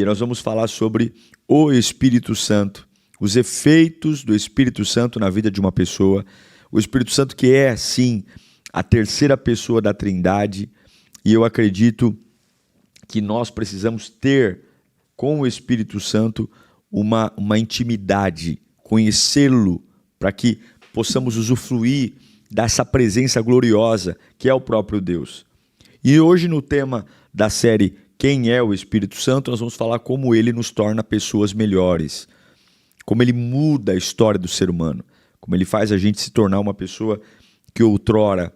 e nós vamos falar sobre o Espírito Santo, os efeitos do Espírito Santo na vida de uma pessoa. O Espírito Santo que é, sim, a terceira pessoa da Trindade, e eu acredito que nós precisamos ter com o Espírito Santo uma intimidade, conhecê-lo, para que possamos usufruir dessa presença gloriosa que é o próprio Deus. E hoje, no tema da série Quem é o Espírito Santo, nós vamos falar como ele nos torna pessoas melhores, como ele muda a história do ser humano, como ele faz a gente se tornar uma pessoa que outrora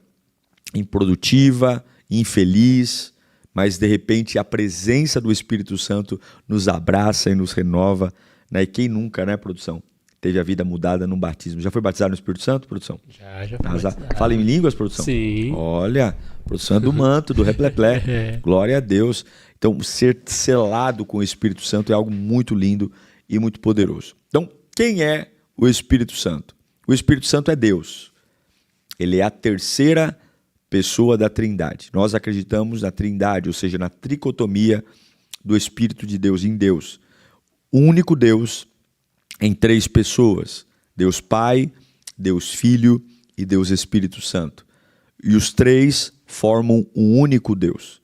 improdutiva, infeliz, mas de repente a presença do Espírito Santo nos abraça e nos renova, né? E quem nunca, né, produção? Teve a vida mudada num batismo. Já foi batizado no Espírito Santo, produção? Já foi batizado. Fala em línguas, produção? Sim. Olha, produção é do manto, do repleplé. Glória a Deus. Então, ser selado com o Espírito Santo é algo muito lindo e muito poderoso. Então, quem é o Espírito Santo? O Espírito Santo é Deus. Ele é a terceira pessoa da Trindade. Nós acreditamos na Trindade, ou seja, na tricotomia do Espírito de Deus em Deus. O único Deus em três pessoas: Deus Pai, Deus Filho e Deus Espírito Santo. E os três formam um único Deus.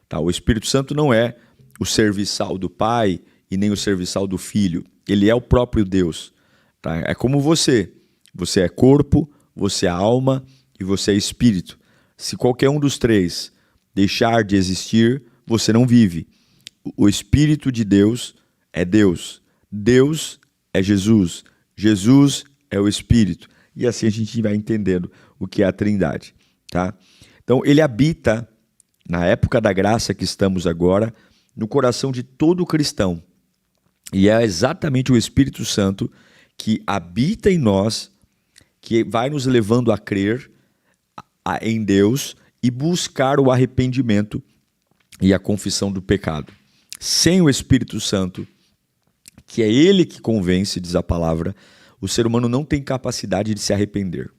Tá? O Espírito Santo não é o serviçal do Pai e nem o serviçal do Filho. Ele é o próprio Deus. Tá? É como você. Você é corpo, você é alma e você é espírito. Se qualquer um dos três deixar de existir, você não vive. O Espírito de Deus é Deus. Deus é Jesus. Jesus é o Espírito. E assim a gente vai entendendo o que é a Trindade. Tá? Então, ele habita, na época da graça que estamos agora, no coração de todo cristão. E é exatamente o Espírito Santo que habita em nós, que vai nos levando a crer em Deus e buscar o arrependimento e a confissão do pecado. Sem o Espírito Santo, que é ele que convence, diz a palavra, o ser humano não tem capacidade de se arrepender.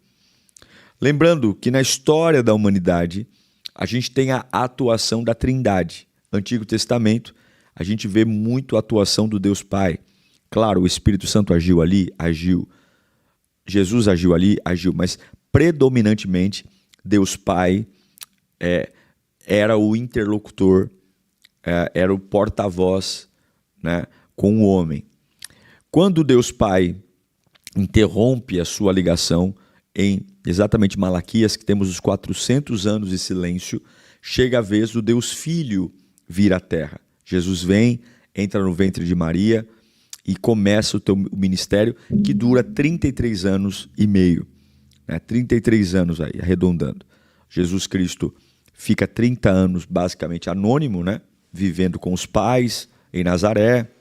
Lembrando que na história da humanidade, a gente tem a atuação da Trindade. Antigo Testamento, a gente vê muito a atuação do Deus Pai. Claro, o Espírito Santo agiu ali, agiu. Jesus agiu ali, agiu. Mas, predominantemente, Deus Pai era o interlocutor, era o porta-voz, né, com o homem. Quando Deus Pai interrompe a sua ligação em exatamente Malaquias, que temos os 400 anos de silêncio, chega a vez do Deus Filho vir à terra. Jesus vem, entra no ventre de Maria e começa o ministério que dura 33 anos e meio. 33 anos aí, arredondando. Jesus Cristo fica 30 anos basicamente anônimo, né? Vivendo com os pais em Nazaré.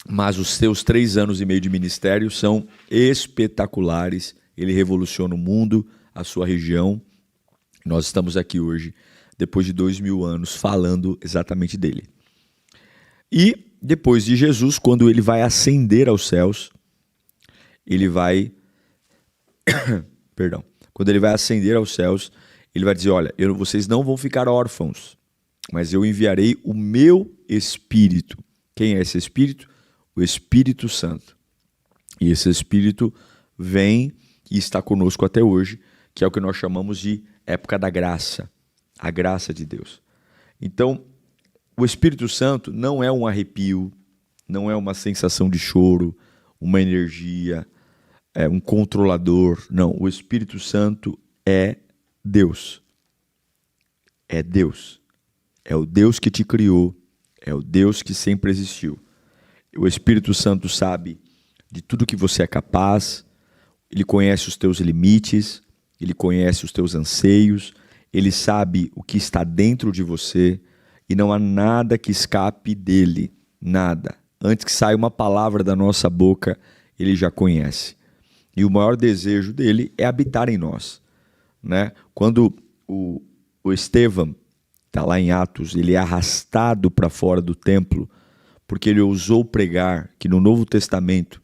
Mas os seus 3 anos e meio de ministério são espetaculares. Ele revoluciona o mundo, a sua região. Nós estamos aqui hoje, depois de 2000 anos, falando exatamente dele. E depois de Jesus, quando ele vai ascender aos céus, ele vai... Perdão. Quando ele vai ascender aos céus, ele vai dizer, olha, vocês não vão ficar órfãos, mas eu enviarei o meu Espírito. Quem é esse Espírito? O Espírito Santo. E esse Espírito vem e está conosco até hoje, que é o que nós chamamos de época da graça, a graça de Deus. Então, o Espírito Santo não é um arrepio, não é uma sensação de choro, uma energia, um controlador. Não, o Espírito Santo é Deus. É Deus. É o Deus que te criou, é o Deus que sempre existiu. O Espírito Santo sabe de tudo que você é capaz, ele conhece os teus limites, ele conhece os teus anseios, ele sabe o que está dentro de você e não há nada que escape dele, nada. Antes que saia uma palavra da nossa boca, ele já conhece. E o maior desejo dele é habitar em nós, né? Quando o Estevão está lá em Atos, ele é arrastado para fora do templo, porque ele ousou pregar que no Novo Testamento,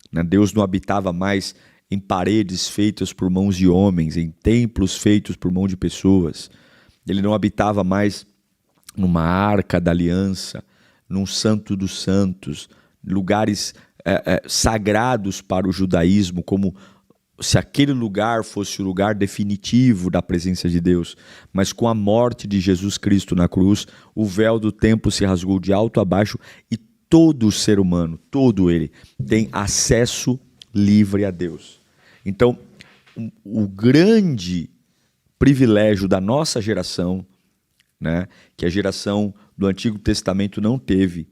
né, Deus não habitava mais em paredes feitas por mãos de homens, em templos feitos por mão de pessoas. Ele não habitava mais numa arca da aliança, num santo dos santos, lugares sagrados para o judaísmo, como se aquele lugar fosse o lugar definitivo da presença de Deus. Mas com a morte de Jesus Cristo na cruz, o véu do templo se rasgou de alto a baixo e todo ser humano, todo ele, tem acesso livre a Deus. Então, o grande privilégio da nossa geração, né, que a geração do Antigo Testamento não teve,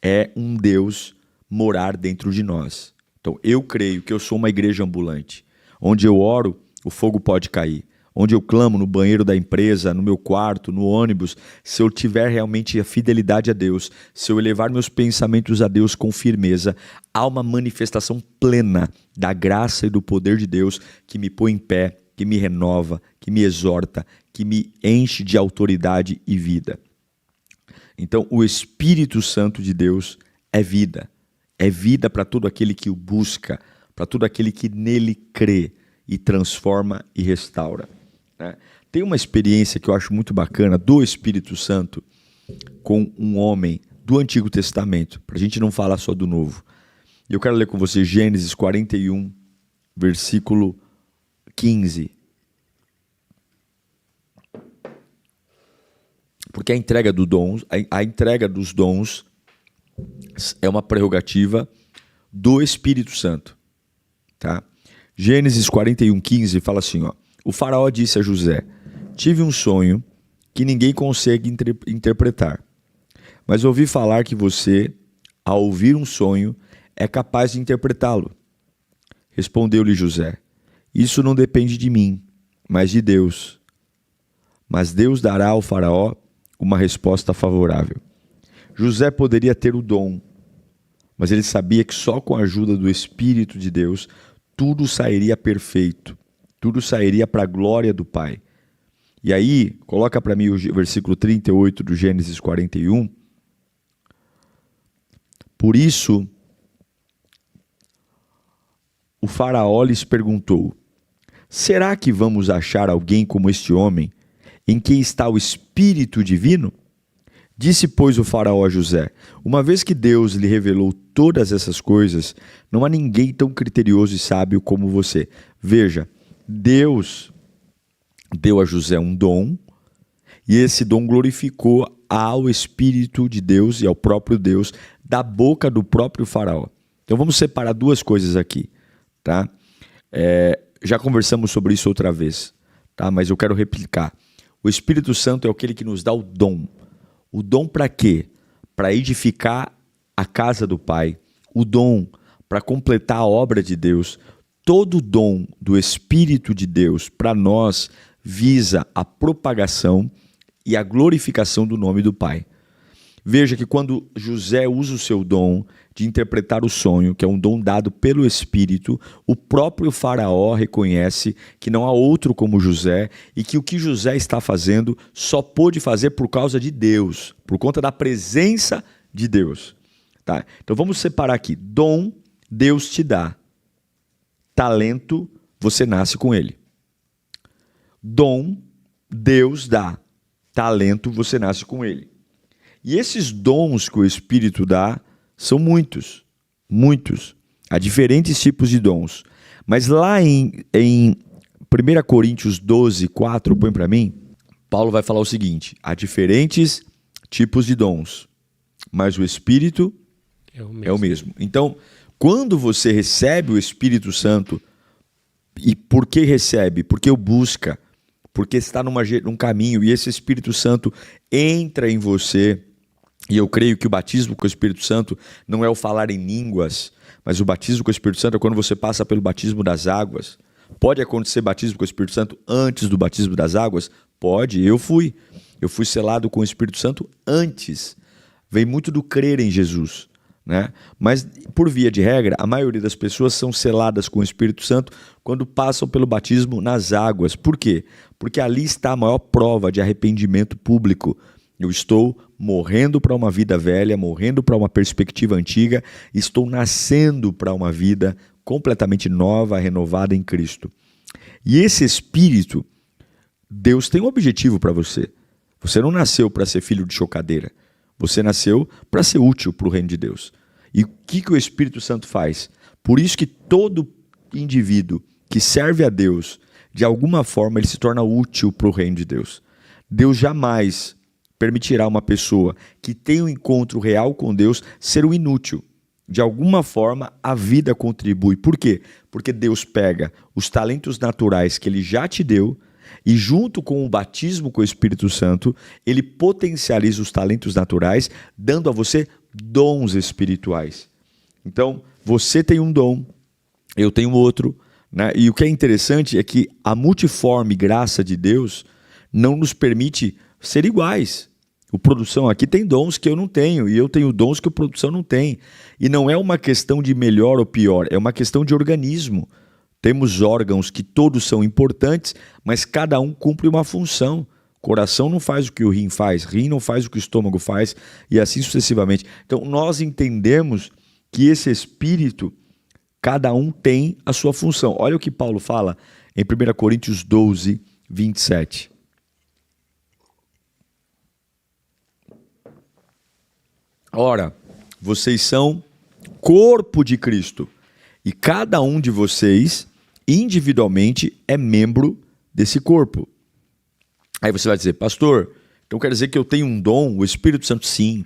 é um Deus morar dentro de nós. Então, eu creio que eu sou uma igreja ambulante. Onde eu oro, o fogo pode cair. Onde eu clamo, no banheiro da empresa, no meu quarto, no ônibus, se eu tiver realmente a fidelidade a Deus, se eu elevar meus pensamentos a Deus com firmeza, há uma manifestação plena da graça e do poder de Deus que me põe em pé, que me renova, que me exorta, que me enche de autoridade e vida. Então, o Espírito Santo de Deus é vida para todo aquele que o busca, para todo aquele que nele crê e transforma e restaura. Né? Tem uma experiência que eu acho muito bacana do Espírito Santo com um homem do Antigo Testamento, para a gente não falar só do Novo. Eu quero ler com você Gênesis 41, versículo 15. Porque a entrega dos dons é uma prerrogativa do Espírito Santo. Tá? Gênesis 41, 15 fala assim, ó, o faraó disse a José, tive um sonho que ninguém consegue interpretar, mas ouvi falar que você, ao ouvir um sonho, é capaz de interpretá-lo. Respondeu-lhe José, isso não depende de mim, mas de Deus. Mas Deus dará ao faraó uma resposta favorável. José poderia ter o dom, mas ele sabia que só com a ajuda do Espírito de Deus tudo sairia perfeito, tudo sairia para a glória do Pai. E aí, coloca para mim o versículo 38 do Gênesis 41. Por isso, o faraó lhes perguntou, será que vamos achar alguém como este homem, em quem está o Espírito Divino? Disse, pois, o faraó a José, uma vez que Deus lhe revelou todas essas coisas, não há ninguém tão criterioso e sábio como você. Veja, Deus deu a José um dom, e esse dom glorificou ao Espírito de Deus e ao próprio Deus, da boca do próprio faraó. Então vamos separar duas coisas aqui, tá? Já conversamos sobre isso outra vez, tá? Mas eu quero replicar. O Espírito Santo é aquele que nos dá o dom. O dom para quê? Para edificar a casa do Pai. O dom para completar a obra de Deus. Todo dom do Espírito de Deus para nós visa a propagação e a glorificação do nome do Pai. Veja que quando José usa o seu dom de interpretar o sonho, que é um dom dado pelo Espírito, o próprio faraó reconhece que não há outro como José e que o que José está fazendo só pôde fazer por causa de Deus, por conta da presença de Deus. Tá? Então vamos separar aqui. Dom, Deus te dá. Talento, você nasce com ele. Dom, Deus dá. Talento, você nasce com ele. E esses dons que o Espírito dá são muitos, muitos. Há diferentes tipos de dons. Mas lá em 1 Coríntios 12, 4, põe para mim, Paulo vai falar o seguinte, há diferentes tipos de dons, mas o Espírito é o mesmo. Então, quando você recebe o Espírito Santo, e por que recebe? Porque o busca, porque está num caminho, e esse Espírito Santo entra em você. E eu creio que o batismo com o Espírito Santo não é o falar em línguas, mas o batismo com o Espírito Santo é quando você passa pelo batismo das águas. Pode acontecer batismo com o Espírito Santo antes do batismo das águas? Pode, eu fui selado com o Espírito Santo antes. Vem muito do crer em Jesus, né? Mas, por via de regra, a maioria das pessoas são seladas com o Espírito Santo quando passam pelo batismo nas águas. Por quê? Porque ali está a maior prova de arrependimento público. Eu estou morrendo para uma vida velha, morrendo para uma perspectiva antiga, estou nascendo para uma vida completamente nova, renovada em Cristo. E esse Espírito, Deus tem um objetivo para você. Você não nasceu para ser filho de chocadeira. Você nasceu para ser útil para o reino de Deus. E o que o Espírito Santo faz? Por isso que todo indivíduo que serve a Deus, de alguma forma, ele se torna útil para o reino de Deus. Deus jamais permitirá uma pessoa que tem um encontro real com Deus ser um inútil. De alguma forma, a vida contribui. Por quê? Porque Deus pega os talentos naturais que Ele já te deu e, junto com o batismo com o Espírito Santo, Ele potencializa os talentos naturais, dando a você dons espirituais. Então, você tem um dom, eu tenho outro, né? E o que é interessante é que a multiforme graça de Deus não nos permite ser iguais. O produção aqui tem dons que eu não tenho, e eu tenho dons que o produção não tem. E não é uma questão de melhor ou pior, é uma questão de organismo. Temos órgãos que todos são importantes, mas cada um cumpre uma função. O coração não faz o que o rim faz, rim não faz o que o estômago faz, e assim sucessivamente. Então nós entendemos que esse Espírito, cada um tem a sua função. Olha o que Paulo fala em 1 Coríntios 12, 27. Ora, vocês são corpo de Cristo, e cada um de vocês, individualmente, é membro desse corpo. Aí você vai dizer, pastor, então quer dizer que eu tenho um dom, o Espírito Santo? Sim.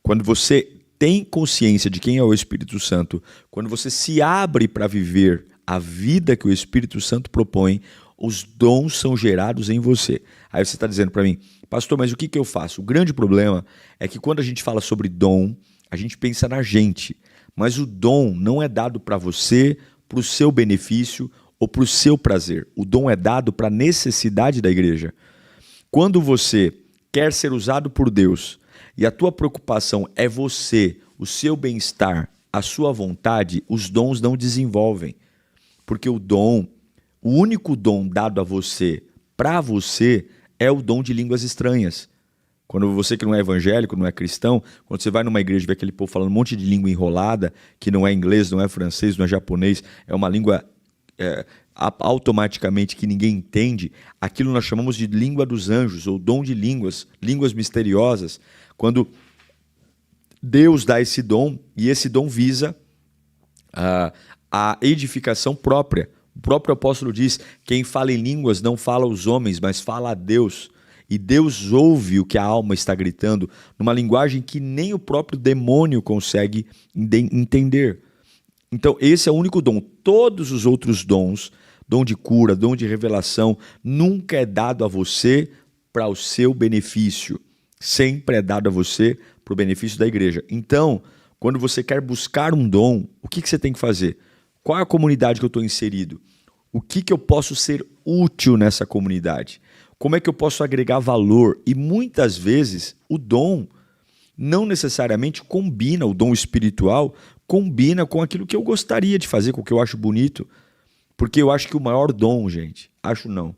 Quando você tem consciência de quem é o Espírito Santo, quando você se abre para viver a vida que o Espírito Santo propõe, os dons são gerados em você. Aí você está dizendo para mim, pastor, mas o que eu faço? O grande problema é que quando a gente fala sobre dom, a gente pensa na gente, mas o dom não é dado para você, para o seu benefício ou para o seu prazer. O dom é dado para a necessidade da igreja. Quando você quer ser usado por Deus e a tua preocupação é você, o seu bem-estar, a sua vontade, os dons não desenvolvem. Porque o dom, o único dom dado a você, para você, é o dom de línguas estranhas. Quando você que não é evangélico, não é cristão, quando você vai numa igreja e vê aquele povo falando um monte de língua enrolada, que não é inglês, não é francês, não é japonês, é uma língua automaticamente que ninguém entende, aquilo nós chamamos de língua dos anjos, ou dom de línguas, línguas misteriosas. Quando Deus dá esse dom, e esse dom visa a edificação própria. O próprio apóstolo diz, quem fala em línguas não fala aos homens, mas fala a Deus. E Deus ouve o que a alma está gritando, numa linguagem que nem o próprio demônio consegue entender. Então, esse é o único dom. Todos os outros dons, dom de cura, dom de revelação, nunca é dado a você para o seu benefício. Sempre é dado a você para o benefício da igreja. Então, quando você quer buscar um dom, o que você tem que fazer? Qual é a comunidade que eu estou inserido? O que eu posso ser útil nessa comunidade? Como é que eu posso agregar valor? E muitas vezes o dom não necessariamente combina, o dom espiritual combina com aquilo que eu gostaria de fazer, com o que eu acho bonito. Porque eu acho que o maior dom, gente, acho não,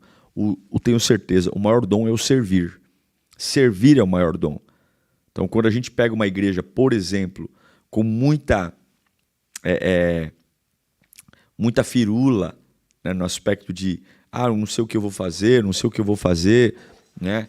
tenho certeza, o maior dom é o servir. Servir é o maior dom. Então, quando a gente pega uma igreja, por exemplo, com muita firula, né, no aspecto de não sei o que eu vou fazer, não sei o que eu vou fazer, né?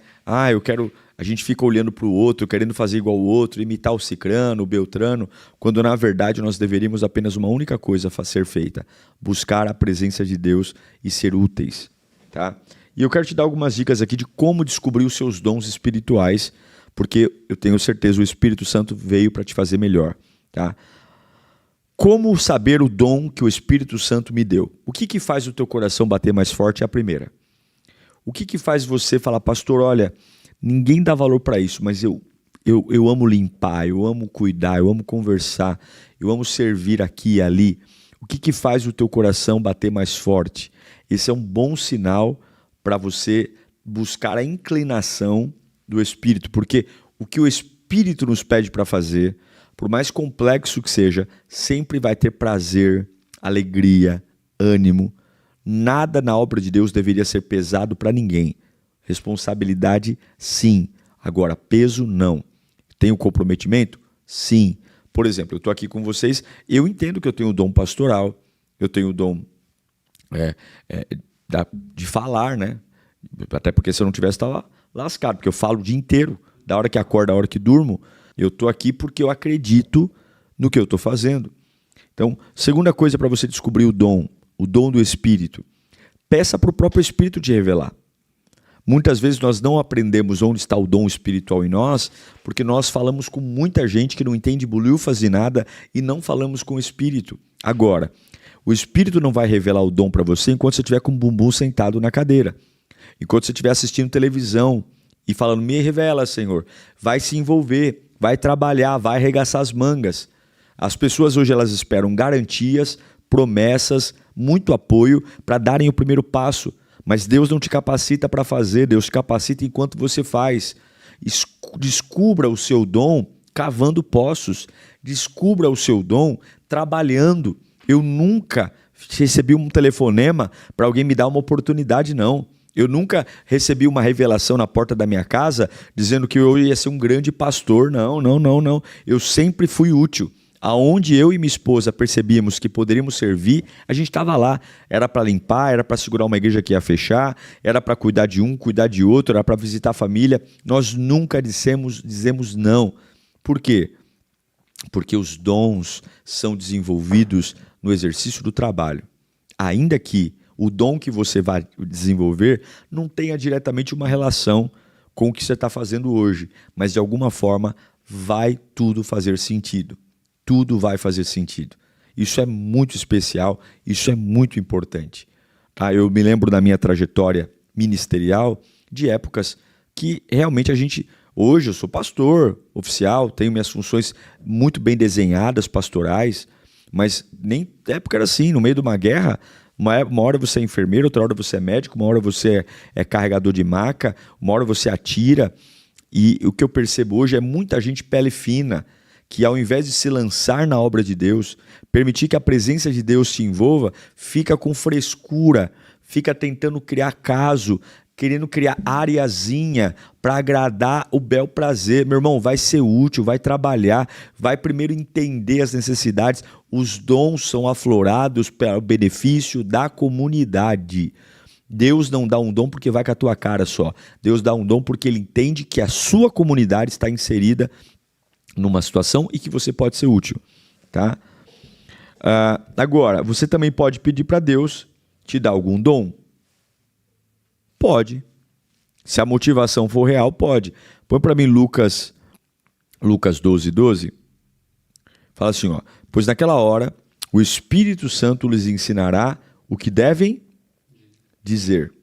A gente fica olhando para o outro, querendo fazer igual o outro, imitar o cicrano, o beltrano, quando na verdade nós deveríamos apenas uma única coisa ser feita, buscar a presença de Deus e ser úteis, tá? E eu quero te dar algumas dicas aqui de como descobrir os seus dons espirituais, porque eu tenho certeza o Espírito Santo veio para te fazer melhor, tá? Como saber o dom que o Espírito Santo me deu? O que faz o teu coração bater mais forte é a primeira. O que faz você falar, pastor, olha, ninguém dá valor para isso, mas eu amo limpar, eu amo cuidar, eu amo conversar, eu amo servir aqui e ali. O que faz o teu coração bater mais forte? Esse é um bom sinal para você buscar a inclinação do Espírito, porque o que o Espírito nos pede para fazer, por mais complexo que seja, sempre vai ter prazer, alegria, ânimo. Nada na obra de Deus deveria ser pesado para ninguém. Responsabilidade, sim. Agora, peso, não. Tenho comprometimento? Sim. Por exemplo, eu estou aqui com vocês, eu entendo que eu tenho o dom pastoral, eu tenho o dom de falar, né? Até porque se eu não tivesse, estava lascado, porque eu falo o dia inteiro, da hora que acordo, da hora que durmo, eu estou aqui porque eu acredito no que eu estou fazendo. Então, segunda coisa para você descobrir o dom do Espírito, peça para o próprio Espírito te revelar. Muitas vezes nós não aprendemos onde está o dom espiritual em nós, porque nós falamos com muita gente que não entende bolhufas de nada e não falamos com o Espírito. Agora, o Espírito não vai revelar o dom para você enquanto você estiver com o bumbum sentado na cadeira. Enquanto você estiver assistindo televisão e falando, me revela, Senhor. Vai se envolver, vai trabalhar, vai arregaçar as mangas. As pessoas hoje elas esperam garantias, promessas, muito apoio para darem o primeiro passo. Mas Deus não te capacita para fazer, Deus te capacita enquanto você faz. Descubra o seu dom cavando poços. Descubra o seu dom trabalhando. Eu nunca recebi um telefonema para alguém me dar uma oportunidade, não. Eu nunca recebi uma revelação na porta da minha casa dizendo que eu ia ser um grande pastor. Não. Eu sempre fui útil. Aonde eu e minha esposa percebíamos que poderíamos servir, a gente estava lá. Era para limpar, era para segurar uma igreja que ia fechar, era para cuidar de um, cuidar de outro, era para visitar a família. Nós nunca dizemos não. Por quê? Porque os dons são desenvolvidos no exercício do trabalho. Ainda que o dom que você vai desenvolver não tenha diretamente uma relação com o que você está fazendo hoje, mas de alguma forma vai tudo fazer sentido. Tudo vai fazer sentido. Isso é muito especial, isso é muito importante. Tá? Eu me lembro da minha trajetória ministerial de épocas que realmente a gente... Hoje eu sou pastor oficial, tenho minhas funções muito bem desenhadas, pastorais, mas nem época era assim, no meio de uma guerra, uma hora você é enfermeiro, outra hora você é médico, uma hora você é carregador de maca, uma hora você atira. E o que eu percebo hoje é muita gente pele fina, que ao invés de se lançar na obra de Deus, permitir que a presença de Deus te envolva, fica com frescura, fica tentando criar caso, querendo criar areazinha para agradar o bel prazer. Meu irmão, vai ser útil, vai trabalhar, vai primeiro entender as necessidades. Os dons são aflorados para o benefício da comunidade. Deus não dá um dom porque vai com a tua cara só. Deus dá um dom porque Ele entende que a sua comunidade está inserida numa situação e que você pode ser útil. Tá? Agora, você também pode pedir para Deus te dar algum dom? Pode. Se a motivação for real, pode. Põe para mim Lucas 12:12. Fala assim, ó. Pois naquela hora o Espírito Santo lhes ensinará o que devem dizer.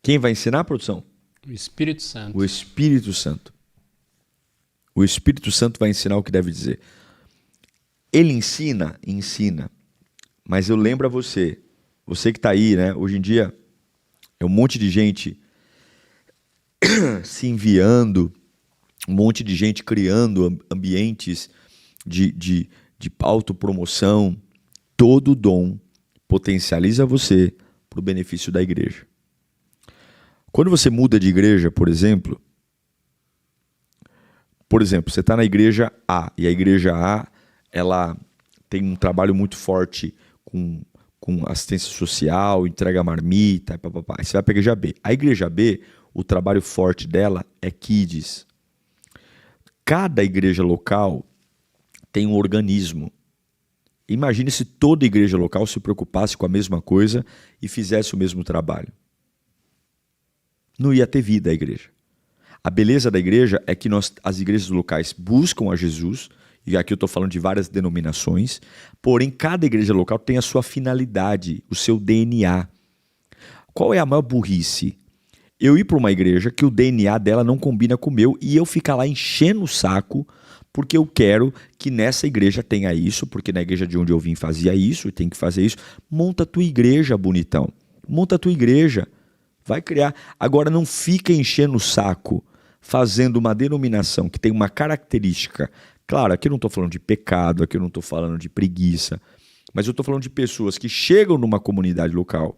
Quem vai ensinar, produção? O Espírito Santo. O Espírito Santo. O Espírito Santo vai ensinar o que deve dizer. Ele ensina. Mas eu lembro a você que está aí, né? Hoje em dia é um monte de gente se enviando, um monte de gente criando ambientes de autopromoção. Todo dom potencializa você para o benefício da igreja. Quando você muda de igreja, por exemplo, você está na igreja A, e a igreja A ela tem um trabalho muito forte com assistência social, entrega marmita, papapá. Aí você vai para a igreja B. A igreja B, o trabalho forte dela é kids. Cada igreja local tem um organismo. Imagine se toda igreja local se preocupasse com a mesma coisa e fizesse o mesmo trabalho. Não ia ter vida a igreja. A beleza da igreja é que as igrejas locais buscam a Jesus, e aqui eu estou falando de várias denominações, porém cada igreja local tem a sua finalidade, o seu DNA. Qual é a maior burrice? Eu ir para uma igreja que o DNA dela não combina com o meu e eu ficar lá enchendo o saco porque eu quero que nessa igreja tenha isso, porque na igreja de onde eu vim fazia isso e tem que fazer isso. Monta a tua igreja, bonitão. Monta a tua igreja. Vai criar. Agora não fica enchendo o saco fazendo uma denominação que tem uma característica. Claro, aqui eu não estou falando de pecado, aqui eu não estou falando de preguiça, mas eu estou falando de pessoas que chegam numa comunidade local,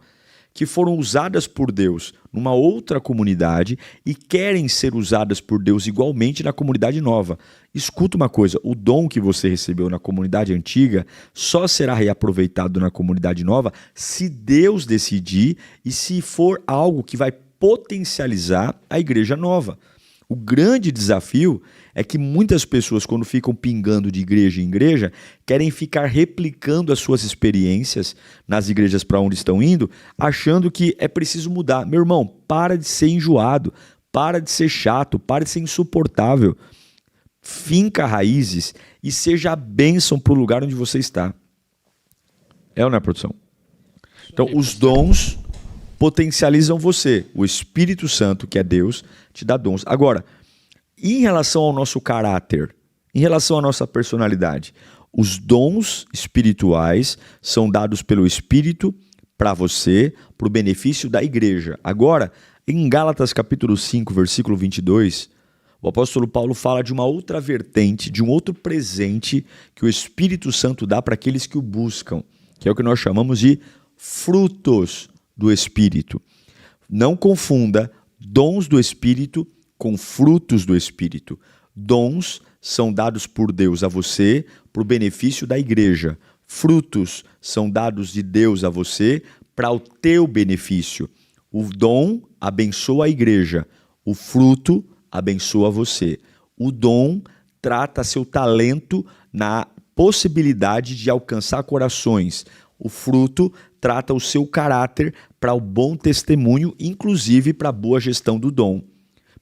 que foram usadas por Deus numa outra comunidade e querem ser usadas por Deus igualmente na comunidade nova. Escuta uma coisa, o dom que você recebeu na comunidade antiga só será reaproveitado na comunidade nova se Deus decidir e se for algo que vai potencializar a igreja nova. O grande desafio é que muitas pessoas, quando ficam pingando de igreja em igreja, querem ficar replicando as suas experiências nas igrejas para onde estão indo, achando que é preciso mudar. Meu irmão, para de ser enjoado, para de ser chato, para de ser insuportável. Finca raízes e seja a bênção para o lugar onde você está. É ou não é, produção? Então, os dons potencializam você. O Espírito Santo, que é Deus, te dá dons. Agora, em relação ao nosso caráter, em relação à nossa personalidade, os dons espirituais são dados pelo Espírito para você, para o benefício da igreja. Agora, em Gálatas capítulo 5, versículo 22, o apóstolo Paulo fala de uma outra vertente, de um outro presente que o Espírito Santo dá para aqueles que o buscam, que é o que nós chamamos de frutos do Espírito. Não confunda dons do Espírito com frutos do Espírito. Dons são dados por Deus a você para o benefício da igreja. Frutos são dados de Deus a você para o teu benefício. O dom abençoa a igreja, o fruto abençoa você. O dom trata seu talento na possibilidade de alcançar corações. O fruto trata o seu caráter para o bom testemunho, inclusive para a boa gestão do dom.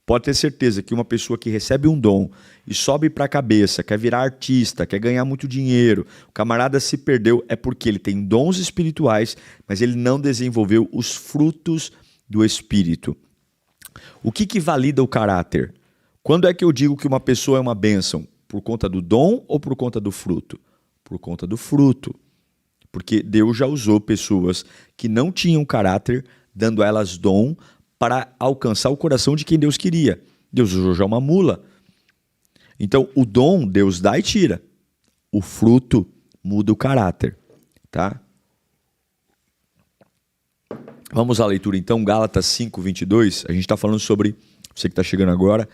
Pode ter certeza que uma pessoa que recebe um dom e sobe para a cabeça, quer virar artista, quer ganhar muito dinheiro, o camarada se perdeu, é porque ele tem dons espirituais, mas ele não desenvolveu os frutos do Espírito. O que valida o caráter? Quando é que eu digo que uma pessoa é uma bênção? Por conta do dom ou por conta do fruto? Por conta do fruto. Porque Deus já usou pessoas que não tinham caráter, dando a elas dom para alcançar o coração de quem Deus queria. Deus usou já uma mula. Então, o dom Deus dá e tira. O fruto muda o caráter. Tá? Vamos à leitura então, Gálatas 5, 22. A gente está falando sobre, você que está chegando agora,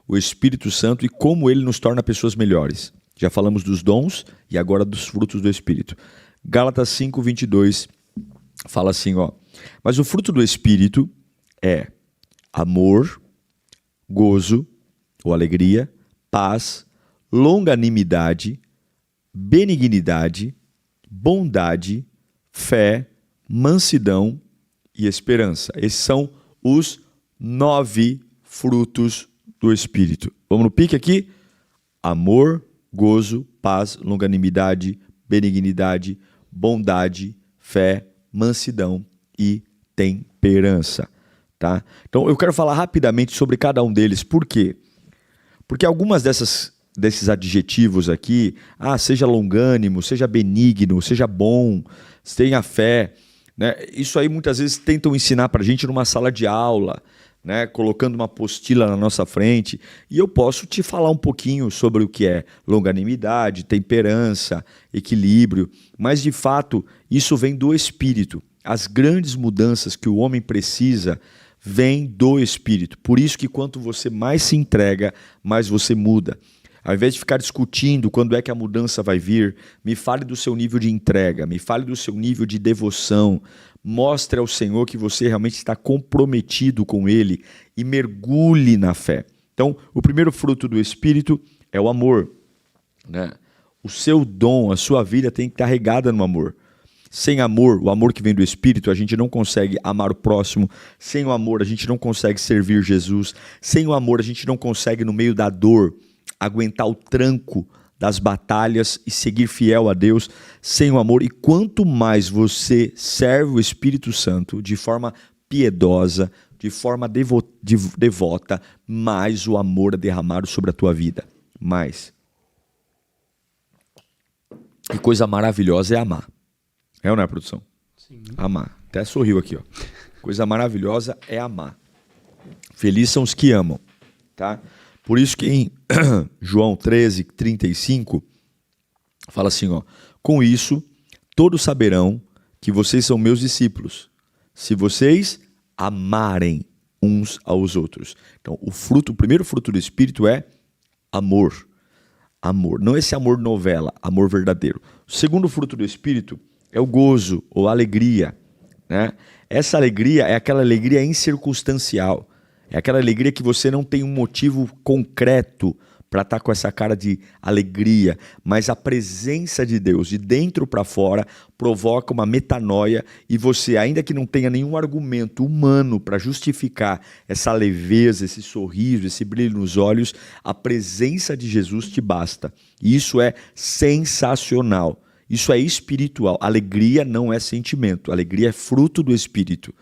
o Espírito Santo e como ele nos torna pessoas melhores. Já falamos dos dons e agora dos frutos do Espírito. Gálatas 5, 22 fala assim, ó. Mas o fruto do Espírito é amor, gozo ou alegria, paz, longanimidade, benignidade, bondade, fé, mansidão e esperança. Esses são os 9 frutos do Espírito. Vamos no pique aqui? Amor, gozo, paz, longanimidade, benignidade, bondade, fé, mansidão e temperança. Tá? Então eu quero falar rapidamente sobre cada um deles. Por quê? Porque algumas desses adjetivos aqui, seja longânimo, seja benigno, seja bom, tenha fé, né? Isso aí muitas vezes tentam ensinar para a gente numa sala de aula, né? Colocando uma apostila na nossa frente, e eu posso te falar um pouquinho sobre o que é longanimidade, temperança, equilíbrio, mas de fato isso vem do Espírito. As grandes mudanças que o homem precisa vêm do Espírito. Por isso que quanto você mais se entrega, mais você muda. Ao invés de ficar discutindo quando é que a mudança vai vir, me fale do seu nível de entrega, me fale do seu nível de devoção. Mostre ao Senhor que você realmente está comprometido com Ele e mergulhe na fé. Então, o primeiro fruto do Espírito é o amor, né? O seu dom, a sua vida tem que estar regada no amor. Sem amor, o amor que vem do Espírito, a gente não consegue amar o próximo. Sem o amor, a gente não consegue servir Jesus. Sem o amor, a gente não consegue, no meio da dor, aguentar o tranco das batalhas e seguir fiel a Deus. Sem o amor, e quanto mais você serve o Espírito Santo de forma piedosa, de forma devota, mais o amor é derramado sobre a tua vida. Mais. Que coisa maravilhosa é amar. É ou não é, produção? Sim. Amar. Até sorriu aqui, ó. Coisa maravilhosa é amar. Felizes são os que amam, tá? Por isso que em João 13, 35, fala assim, ó. Com isso, todos saberão que vocês são meus discípulos, se vocês amarem uns aos outros. Então, o primeiro fruto do Espírito é amor. Amor. Não esse amor novela, amor verdadeiro. O segundo fruto do Espírito é o gozo ou alegria, né? Essa alegria é aquela alegria incircunstancial. É aquela alegria que você não tem um motivo concreto para estar com essa cara de alegria, mas a presença de Deus de dentro para fora provoca uma metanoia e você, ainda que não tenha nenhum argumento humano para justificar essa leveza, esse sorriso, esse brilho nos olhos, a presença de Jesus te basta. E isso é sensacional. Isso é espiritual. Alegria não é sentimento. Alegria é fruto do Espírito.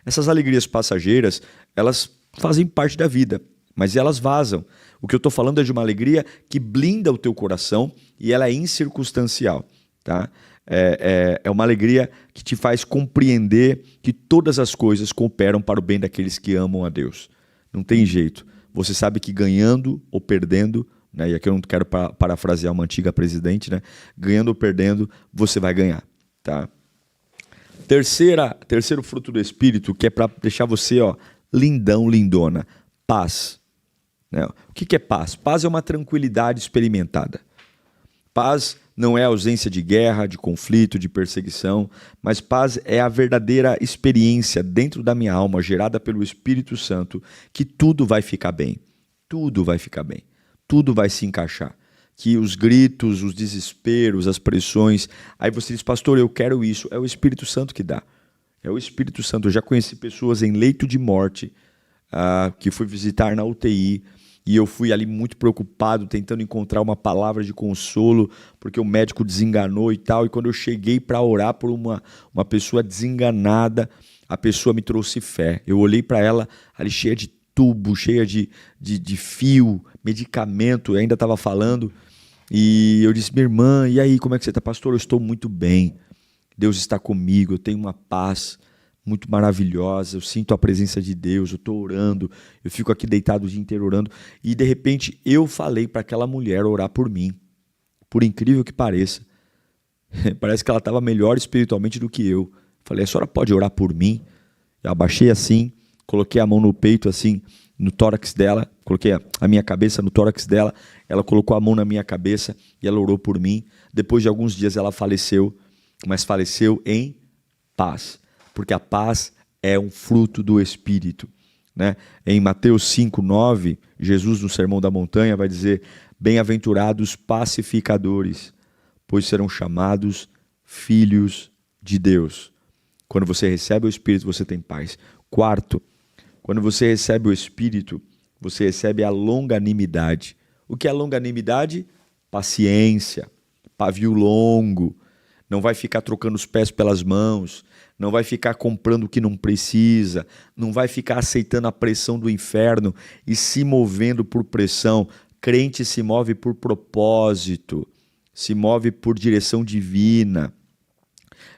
Essas alegrias passageiras, elas fazem parte da vida, mas elas vazam. O que eu estou falando é de uma alegria que blinda o teu coração e ela é incircunstancial. Tá? É uma alegria que te faz compreender que todas as coisas cooperam para o bem daqueles que amam a Deus. Não tem jeito. Você sabe que ganhando ou perdendo, né, e aqui eu não quero parafrasear uma antiga presidente, né, ganhando ou perdendo, você vai ganhar. Tá? Terceiro fruto do Espírito, que é para deixar você lindão, lindona. Paz. Né? O que é paz? Paz é uma tranquilidade experimentada. Paz não é ausência de guerra, de conflito, de perseguição, mas paz é a verdadeira experiência dentro da minha alma, gerada pelo Espírito Santo, que tudo vai ficar bem. Tudo vai ficar bem. Tudo vai se encaixar. Que os gritos, os desesperos, as pressões... Aí você diz, pastor, eu quero isso. É o Espírito Santo que dá. É o Espírito Santo. Eu já conheci pessoas em leito de morte, que fui visitar na UTI, e eu fui ali muito preocupado, tentando encontrar uma palavra de consolo, porque o médico desenganou e tal. E quando eu cheguei para orar por uma pessoa desenganada, a pessoa me trouxe fé. Eu olhei para ela ali cheia de tubo, cheia de fio, medicamento, eu ainda estava falando. E eu disse, minha irmã, e aí, como é que você está? Pastor, eu estou muito bem. Deus está comigo, eu tenho uma paz muito maravilhosa, eu sinto a presença de Deus, eu estou orando, eu fico aqui deitado o dia inteiro orando, e de repente eu falei para aquela mulher orar por mim, por incrível que pareça. Parece que ela estava melhor espiritualmente do que eu. Falei, a senhora pode orar por mim? Eu abaixei assim, coloquei a mão no peito assim, no tórax dela, coloquei a minha cabeça no tórax dela, ela colocou a mão na minha cabeça e ela orou por mim. Depois de alguns dias ela faleceu, mas faleceu em paz. Porque a paz é um fruto do Espírito. Né? Em Mateus 5:9, Jesus no Sermão da Montanha vai dizer, bem-aventurados pacificadores, pois serão chamados filhos de Deus. Quando você recebe o Espírito, você tem paz. Quarto, quando você recebe o Espírito, você recebe a longanimidade. O que é longanimidade? Paciência, pavio longo, não vai ficar trocando os pés pelas mãos, não vai ficar comprando o que não precisa, não vai ficar aceitando a pressão do inferno e se movendo por pressão. Crente se move por propósito, se move por direção divina.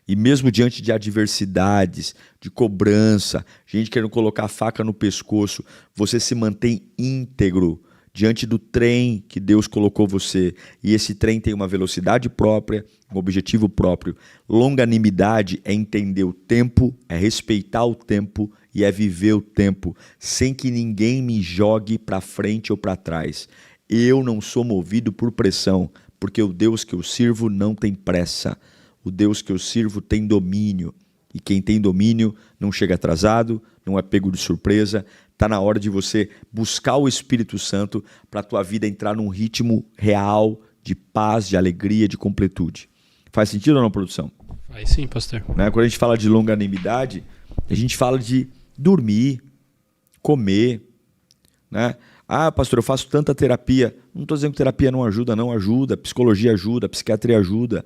E mesmo diante de adversidades, de cobrança, gente querendo colocar a faca no pescoço, você se mantém íntegro diante do trem que Deus colocou você. E esse trem tem uma velocidade própria, um objetivo próprio. Longanimidade é entender o tempo, é respeitar o tempo e é viver o tempo, sem que ninguém me jogue para frente ou para trás. Eu não sou movido por pressão, porque o Deus que eu sirvo não tem pressa. O Deus que eu sirvo tem domínio. E quem tem domínio não chega atrasado, não é pego de surpresa. Está na hora de você buscar o Espírito Santo para a tua vida entrar num ritmo real de paz, de alegria, de completude. Faz sentido ou não, produção? Faz sim, pastor. Né? Quando a gente fala de longanimidade, a gente fala de dormir, comer. Né? Ah, pastor, eu faço tanta terapia. Não estou dizendo que terapia não ajuda, não ajuda. Psicologia ajuda, psiquiatria ajuda.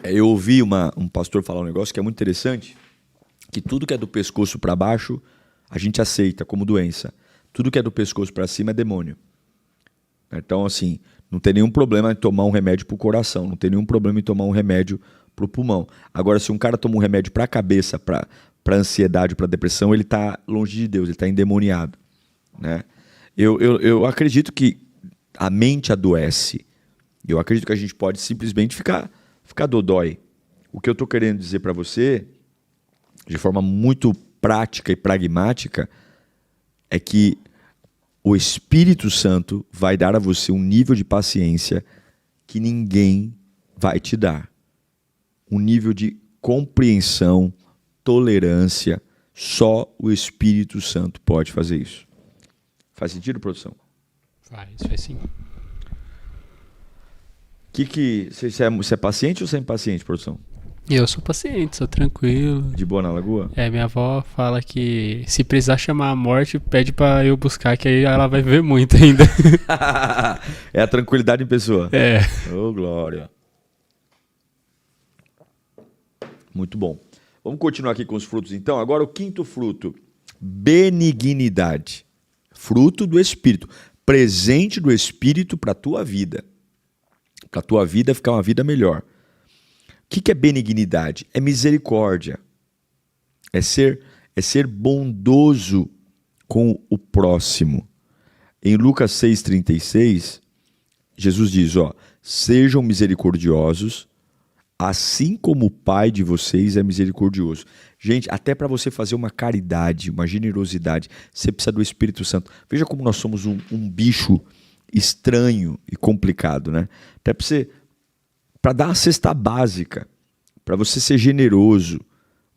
Eu ouvi um pastor falar um negócio que é muito interessante, que tudo que é do pescoço para baixo, a gente aceita como doença. Tudo que é do pescoço para cima é demônio. Então, assim, não tem nenhum problema em tomar um remédio para o coração, não tem nenhum problema em tomar um remédio para o pulmão. Agora, se um cara toma um remédio para a cabeça, para ansiedade, para depressão, ele está longe de Deus, ele está endemoniado. Né? Eu acredito que a mente adoece. Eu acredito que a gente pode simplesmente ficar dodói. O que eu estou querendo dizer para você, de forma muito prática e pragmática, é que o Espírito Santo vai dar a você um nível de paciência que ninguém vai te dar. um nível de compreensão, tolerância. Só o Espírito Santo pode fazer isso. Faz sentido, produção? Faz sim. Você é paciente ou você é impaciente, produção? Eu sou paciente, sou tranquilo. De boa na lagoa? Minha avó fala que se precisar chamar a morte, pede pra eu buscar, que aí ela vai ver muito ainda. É a tranquilidade em pessoa. Ô, glória. Muito bom. Vamos continuar aqui com os frutos, então. Agora o quinto fruto, benignidade. Fruto do Espírito. Presente do Espírito para a tua vida. Para a tua vida ficar uma vida melhor. O que é benignidade? É misericórdia. É ser bondoso com o próximo. Em Lucas 6,36, Jesus diz, sejam misericordiosos, assim como o Pai de vocês é misericordioso. Gente, até para você fazer uma caridade, uma generosidade, você precisa do Espírito Santo. Veja como nós somos um bicho estranho e complicado, né? Até para dar a cesta básica, para você ser generoso.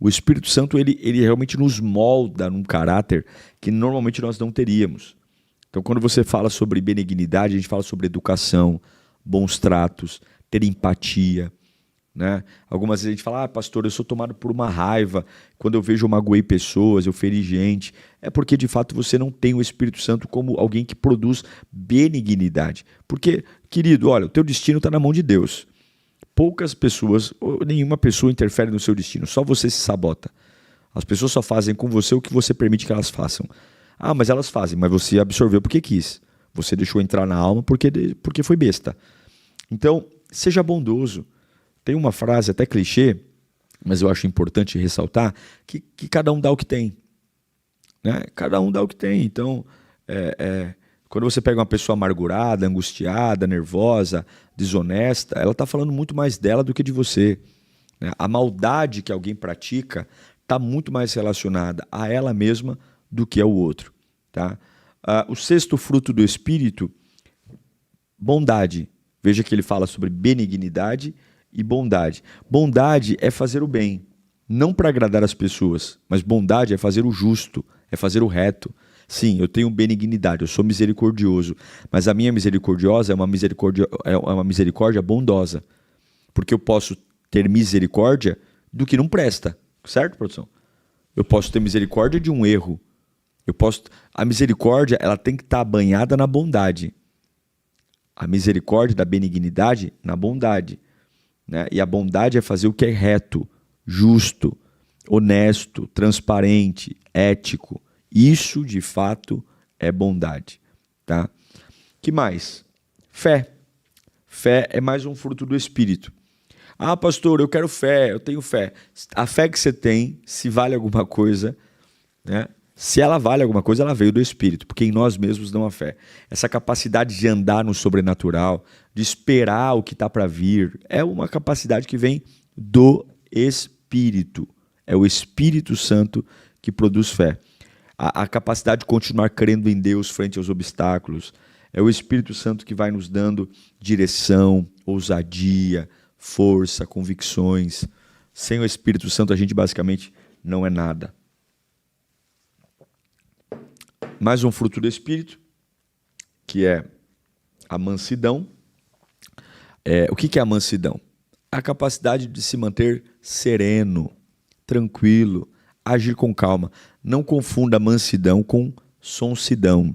O Espírito Santo, ele realmente nos molda num caráter que normalmente nós não teríamos. Então, quando você fala sobre benignidade, a gente fala sobre educação, bons tratos, ter empatia, né? Algumas vezes a gente fala, pastor, eu sou tomado por uma raiva, quando eu vejo eu magoei pessoas, eu feri gente. É porque de fato você não tem o Espírito Santo como alguém que produz benignidade. Porque, querido, olha, o teu destino está na mão de Deus. Poucas pessoas, ou nenhuma pessoa interfere no seu destino, só você se sabota. As pessoas só fazem com você o que você permite que elas façam. Mas elas fazem, mas você absorveu porque quis. Você deixou entrar na alma porque foi besta. Então, seja bondoso. Tem uma frase até clichê, mas eu acho importante ressaltar, que cada um dá o que tem. Né? Cada um dá o que tem. Então, quando você pega uma pessoa amargurada, angustiada, nervosa, desonesta, ela está falando muito mais dela do que de você. Né? A maldade que alguém pratica está muito mais relacionada a ela mesma do que ao outro. Tá? O sexto fruto do Espírito, bondade. Veja que ele fala sobre benignidade e bondade. Bondade é fazer o bem, não para agradar as pessoas, mas bondade é fazer o justo, é fazer o reto. Sim, eu tenho benignidade, eu sou misericordioso, mas a minha misericordiosa é uma misericórdia bondosa, porque eu posso ter misericórdia do que não presta, certo, produção? Eu posso ter misericórdia de um erro. A misericórdia, ela tem que estar banhada na bondade. A misericórdia da benignidade na bondade. Né? E a bondade é fazer o que é reto, justo, honesto, transparente, ético. Isso, de fato, é bondade. Tá? Que mais? Fé. Fé é mais um fruto do Espírito. Pastor, eu quero fé, eu tenho fé. A fé que você tem, se vale alguma coisa, né? Se ela vale alguma coisa, ela veio do Espírito, porque em nós mesmos não há fé. Essa capacidade de andar no sobrenatural, de esperar o que está para vir, é uma capacidade que vem do Espírito. É o Espírito Santo que produz fé. A capacidade de continuar crendo em Deus frente aos obstáculos. É o Espírito Santo que vai nos dando direção, ousadia, força, convicções. Sem o Espírito Santo, a gente basicamente não é nada. Mais um fruto do Espírito, que é a mansidão. O que é a mansidão? A capacidade de se manter sereno, tranquilo, agir com calma. Não confunda mansidão com sonsidão.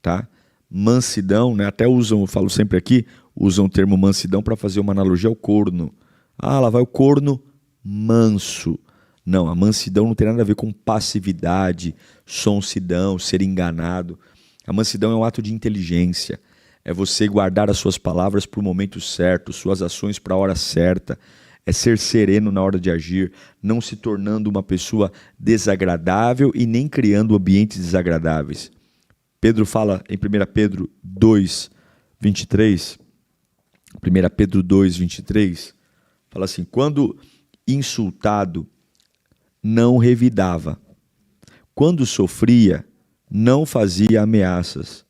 Tá? Mansidão, né? Até usam, eu falo sempre aqui, usam o termo mansidão para fazer uma analogia ao corno. Lá vai o corno manso. Não, a mansidão não tem nada a ver com passividade, sonsidão, ser enganado. A mansidão é um ato de inteligência. É você guardar as suas palavras para o momento certo, suas ações para a hora certa. É ser sereno na hora de agir, não se tornando uma pessoa desagradável e nem criando ambientes desagradáveis. Pedro fala em 1 Pedro 2, 23. 1 Pedro 2, 23. Fala assim, quando insultado, não revidava. Quando sofria, não fazia ameaças,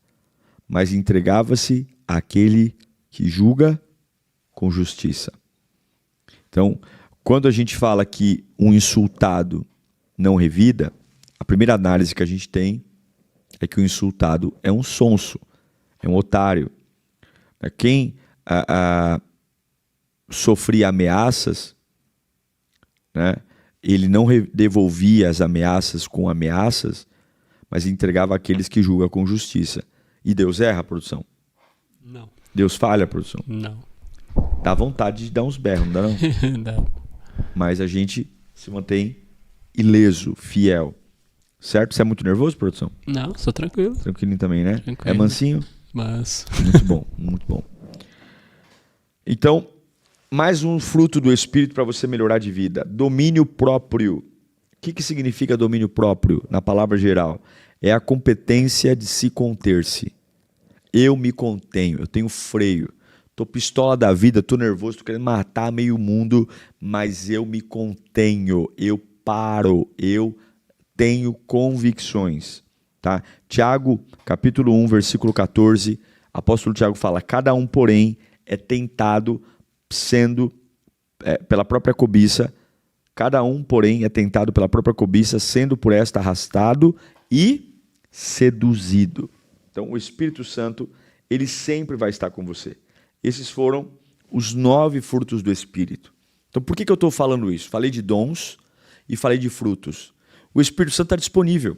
mas entregava-se àquele que julga com justiça. Então, Quando a gente fala que um insultado não revida, a primeira análise que a gente tem é que o insultado é um sonso, é um otário. Quem sofria ameaças, né, ele não devolvia as ameaças com ameaças, mas entregava àqueles que julgam com justiça. E Deus erra, produção? Não. Deus falha, produção? Não. Dá vontade de dar uns berros, não dá não? Não. Mas a gente se mantém ileso, fiel. Certo? Você é muito nervoso, produção? Não, sou tranquilo. Tranquilinho também, né? Tranquilo. É mansinho? Mas... Muito bom, muito bom. Então, mais um fruto do Espírito para você melhorar de vida. Domínio próprio. O que significa domínio próprio na palavra geral? É a competência de se conter-se. Eu me contenho, eu tenho freio. Tô pistola da vida, tô nervoso, tô querendo matar meio mundo, mas eu me contenho, eu paro, eu tenho convicções. Tá? Tiago, capítulo 1, versículo 14, apóstolo Tiago fala: cada um, porém, é tentado sendo pela própria cobiça, cada um, porém, é tentado pela própria cobiça, sendo por esta arrastado e seduzido. Então, o Espírito Santo, ele sempre vai estar com você. Esses foram os 9 frutos do Espírito. Então, por que eu estou falando isso? Falei de dons e falei de frutos. O Espírito Santo está disponível.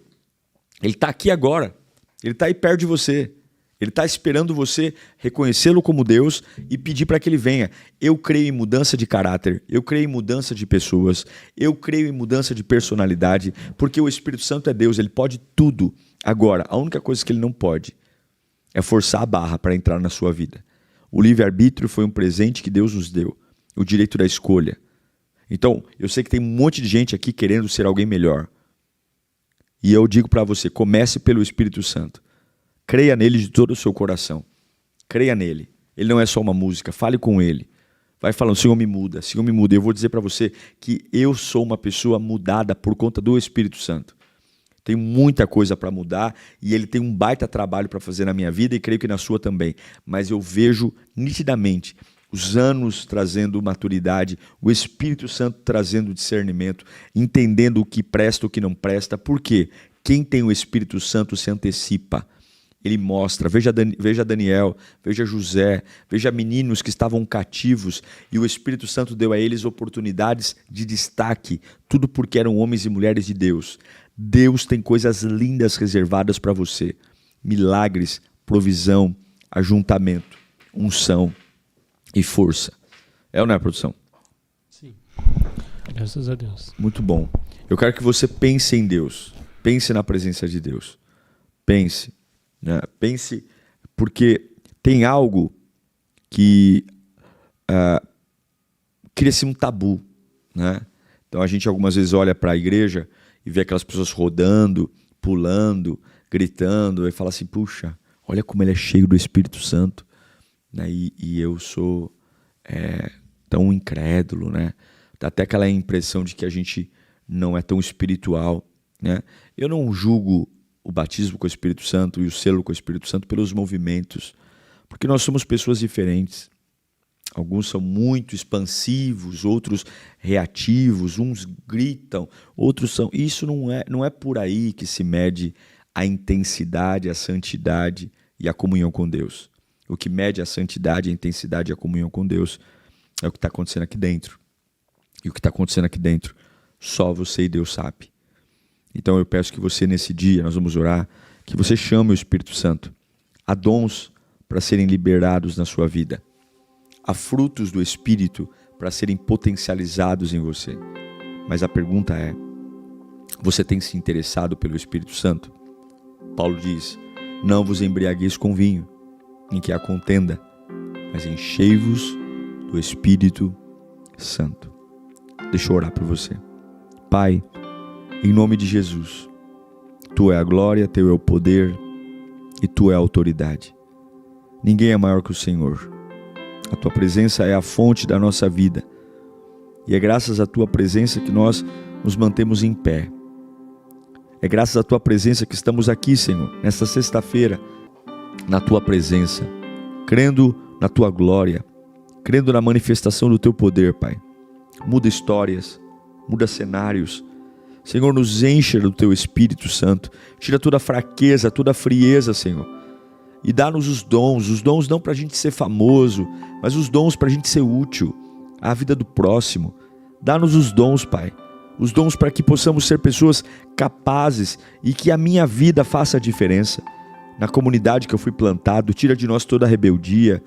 Ele está aqui agora. Ele está aí perto de você. Ele está esperando você reconhecê-lo como Deus e pedir para que ele venha. Eu creio em mudança de caráter, eu creio em mudança de pessoas, eu creio em mudança de personalidade, porque o Espírito Santo é Deus, ele pode tudo. Agora, a única coisa que ele não pode é forçar a barra para entrar na sua vida. O livre-arbítrio foi um presente que Deus nos deu, o direito da escolha. Então, eu sei que tem um monte de gente aqui querendo ser alguém melhor. E eu digo para você, comece pelo Espírito Santo. Creia nele de todo o seu coração. Creia nele. Ele não é só uma música, fale com ele. Vai falando, Senhor, me muda, Senhor, me muda. Eu vou dizer para você que eu sou uma pessoa mudada por conta do Espírito Santo. Tem muita coisa para mudar e ele tem um baita trabalho para fazer na minha vida e creio que na sua também. Mas eu vejo nitidamente os anos trazendo maturidade, o Espírito Santo trazendo discernimento, entendendo o que presta, o que não presta. Por quê? Quem tem o Espírito Santo se antecipa. Ele mostra, veja Daniel, veja José, veja meninos que estavam cativos e o Espírito Santo deu a eles oportunidades de destaque, tudo porque eram homens e mulheres de Deus. Deus tem coisas lindas reservadas para você, milagres, provisão, ajuntamento, unção e força. É ou não é, produção? Sim, graças a Deus. Muito bom. Eu quero que você pense em Deus, pense na presença de Deus, pense. Pense, porque tem algo que cria-se um tabu, né? Então a gente algumas vezes olha para a igreja e vê aquelas pessoas rodando, pulando, gritando, e fala assim, puxa, olha como ele é cheio do Espírito Santo, né? E eu sou tão incrédulo, né? Dá até aquela impressão de que a gente não é tão espiritual, né? Eu não julgo o batismo com o Espírito Santo e o selo com o Espírito Santo pelos movimentos, porque nós somos pessoas diferentes. Alguns são muito expansivos, outros reativos, uns gritam, outros são... Isso não é por aí que se mede a intensidade, a santidade e a comunhão com Deus. O que mede a santidade, a intensidade e a comunhão com Deus é o que está acontecendo aqui dentro. E o que está acontecendo aqui dentro, só você e Deus sabe. Então eu peço que você nesse dia, nós vamos orar, que você chame o Espírito Santo. Há dons para serem liberados na sua vida. Há frutos do Espírito para serem potencializados em você. Mas a pergunta é, você tem se interessado pelo Espírito Santo? Paulo diz, não vos embriagueis com vinho, em que há contenda, mas enchei-vos do Espírito Santo. Deixa eu orar por você. Pai, em nome de Jesus, Tu é a glória, Teu é o poder e Tu é a autoridade. Ninguém é maior que o Senhor. A Tua presença é a fonte da nossa vida. E é graças à Tua presença que nós nos mantemos em pé. É graças à Tua presença que estamos aqui, Senhor, nesta sexta-feira, na Tua presença, crendo na Tua glória, crendo na manifestação do Teu poder, Pai. muda histórias, muda cenários. Senhor, nos encha do Teu Espírito Santo, tira toda a fraqueza, toda a frieza, Senhor, e dá-nos os dons não para a gente ser famoso, mas os dons para a gente ser útil à vida do próximo. Dá-nos os dons, Pai, os dons para que possamos ser pessoas capazes e que a minha vida faça a diferença. Na comunidade que eu fui plantado, tira de nós toda a rebeldia,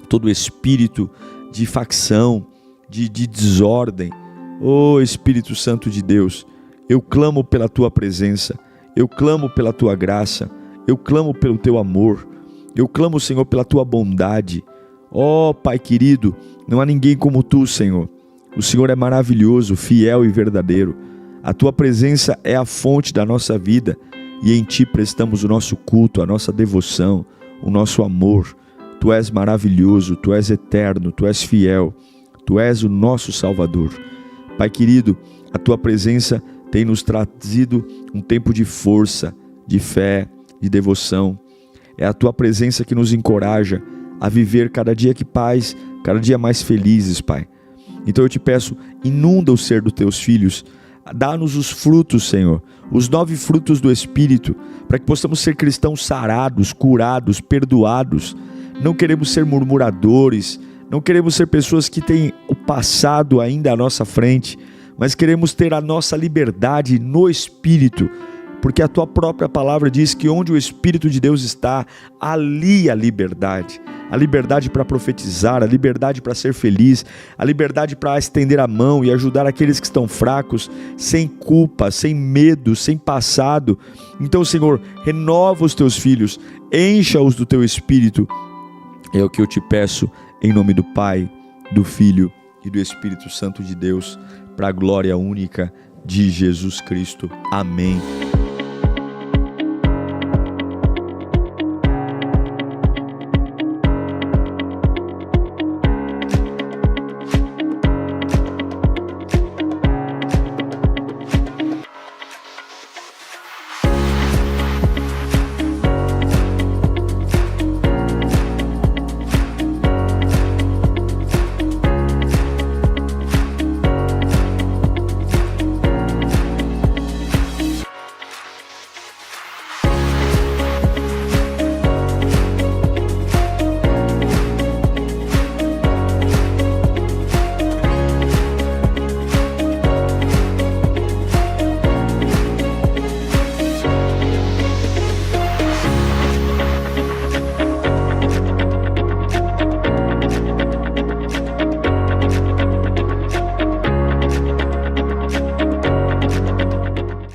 todo o espírito de facção, de desordem. Oh Espírito Santo de Deus, eu clamo pela Tua presença, eu clamo pela Tua graça, eu clamo pelo Teu amor, eu clamo, Senhor, pela Tua bondade. Oh Pai querido, não há ninguém como Tu, Senhor. O Senhor é maravilhoso, fiel e verdadeiro. A Tua presença é a fonte da nossa vida e em Ti prestamos o nosso culto, a nossa devoção, o nosso amor. Tu és maravilhoso, Tu és eterno, Tu és fiel, Tu és o nosso Salvador. Pai querido, a Tua presença tem nos trazido um tempo de força, de fé, de devoção. É a Tua presença que nos encoraja a viver cada dia que paz, cada dia mais felizes, Pai. Então eu te peço, inunda o ser dos Teus filhos, dá-nos os frutos, Senhor, os 9 frutos do Espírito, para que possamos ser cristãos sarados, curados, perdoados. Não queremos ser murmuradores, não queremos ser pessoas que têm o passado ainda à nossa frente, mas queremos ter a nossa liberdade no Espírito, porque a Tua própria palavra diz que onde o Espírito de Deus está, ali a liberdade para profetizar, a liberdade para ser feliz, a liberdade para estender a mão e ajudar aqueles que estão fracos, sem culpa, sem medo, sem passado. Então, Senhor, renova os Teus filhos, encha-os do Teu Espírito. É o que eu te peço, em nome do Pai, do Filho e do Espírito Santo de Deus, para a glória única de Jesus Cristo. Amém.